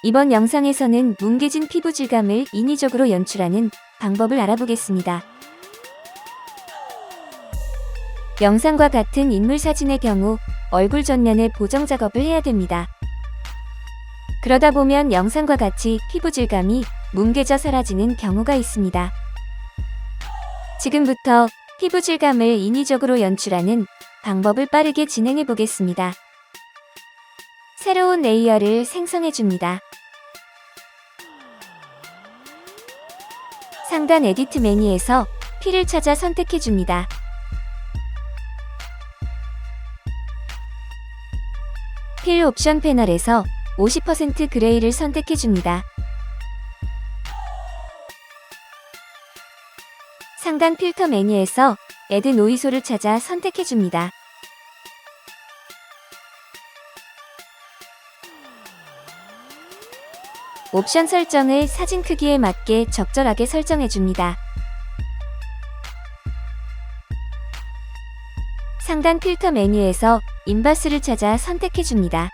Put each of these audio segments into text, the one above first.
이번 영상에서는 뭉개진 피부 질감을 인위적으로 연출하는 방법을 알아보겠습니다. 영상과 같은 인물 사진의 경우 얼굴 전면에 보정 작업을 해야 됩니다. 그러다 보면 영상과 같이 피부 질감이 뭉개져 사라지는 경우가 있습니다. 지금부터 피부 질감을 인위적으로 연출하는 방법을 빠르게 진행해 보겠습니다. 새로운 레이어를 생성해 줍니다. 상단 에디트 메뉴에서 필을 찾아 선택해 줍니다. 필 옵션 패널에서 50% 그레이를 선택해 줍니다. 상단 필터 메뉴에서 애드 노이소를 찾아 선택해 줍니다. 옵션 설정을 사진 크기에 맞게 적절하게 설정해 줍니다. 상단 필터 메뉴에서 인바스를 찾아 선택해 줍니다.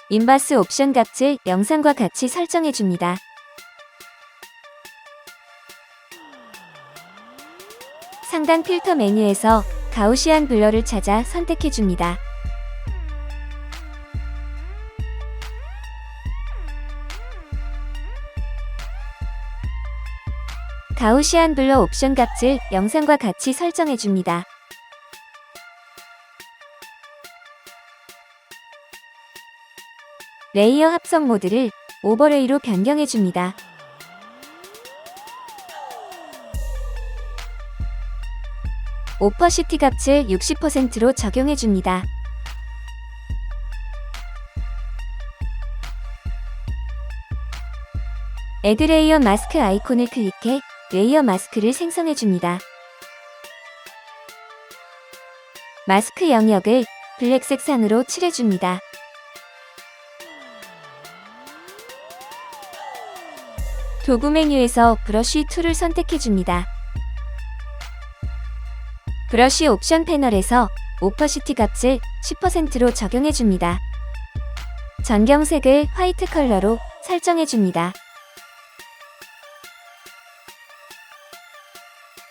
인바스 옵션 값을 영상과 같이 설정해 줍니다. 상단 필터 메뉴에서 가우시안 블러를 찾아 선택해 줍니다. 가우시안 블러 옵션 값을 영상과 같이 설정해 줍니다. 레이어 합성 모드를 오버레이로 변경해 줍니다. 오퍼시티 값을 60%로 적용해 줍니다. 애드 레이어 마스크 아이콘을 클릭해 레이어 마스크를 생성해 줍니다. 마스크 영역을 블랙색 상으로 칠해 줍니다. 도구 메뉴에서 브러쉬 툴을 선택해 줍니다. 브러쉬 옵션 패널에서 오퍼시티 값을 10%로 적용해 줍니다. 전경색을 화이트 컬러로 설정해 줍니다.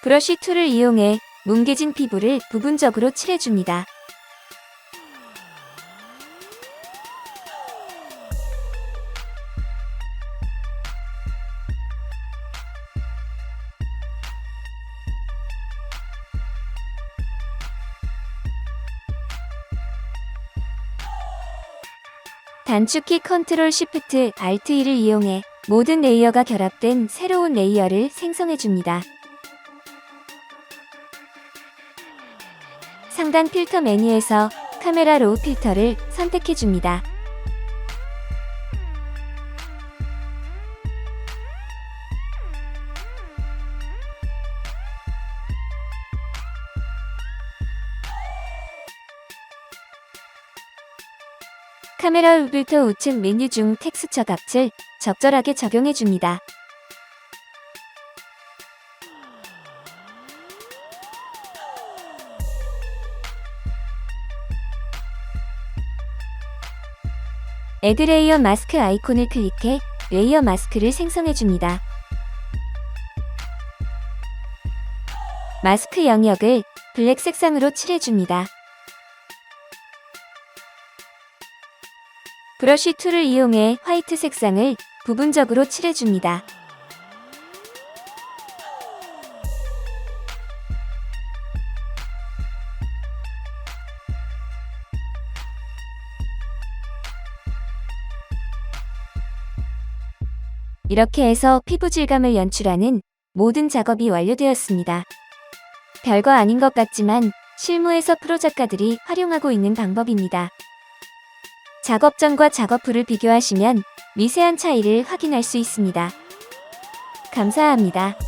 브러쉬 툴을 이용해 뭉개진 피부를 부분적으로 칠해 줍니다. 단축키 컨트롤 쉬프트 알트 2를 이용해 모든 레이어가 결합된 새로운 레이어를 생성해 줍니다. 상단 필터 메뉴에서 카메라 로우 필터를 선택해 줍니다. 카메라 로우 필터 우측 메뉴 중 텍스처 값을 적절하게 적용해 줍니다. 애드 레이어 마스크 아이콘을 클릭해 레이어 마스크를 생성해 줍니다. 마스크 영역을 블랙 색상으로 칠해 줍니다. 브러쉬 툴을 이용해 화이트 색상을 부분적으로 칠해 줍니다. 이렇게 해서 피부 질감을 연출하는 모든 작업이 완료되었습니다. 별거 아닌 것 같지만 실무에서 프로 작가들이 활용하고 있는 방법입니다. 작업 전과 작업 후를 비교하시면 미세한 차이를 확인할 수 있습니다. 감사합니다.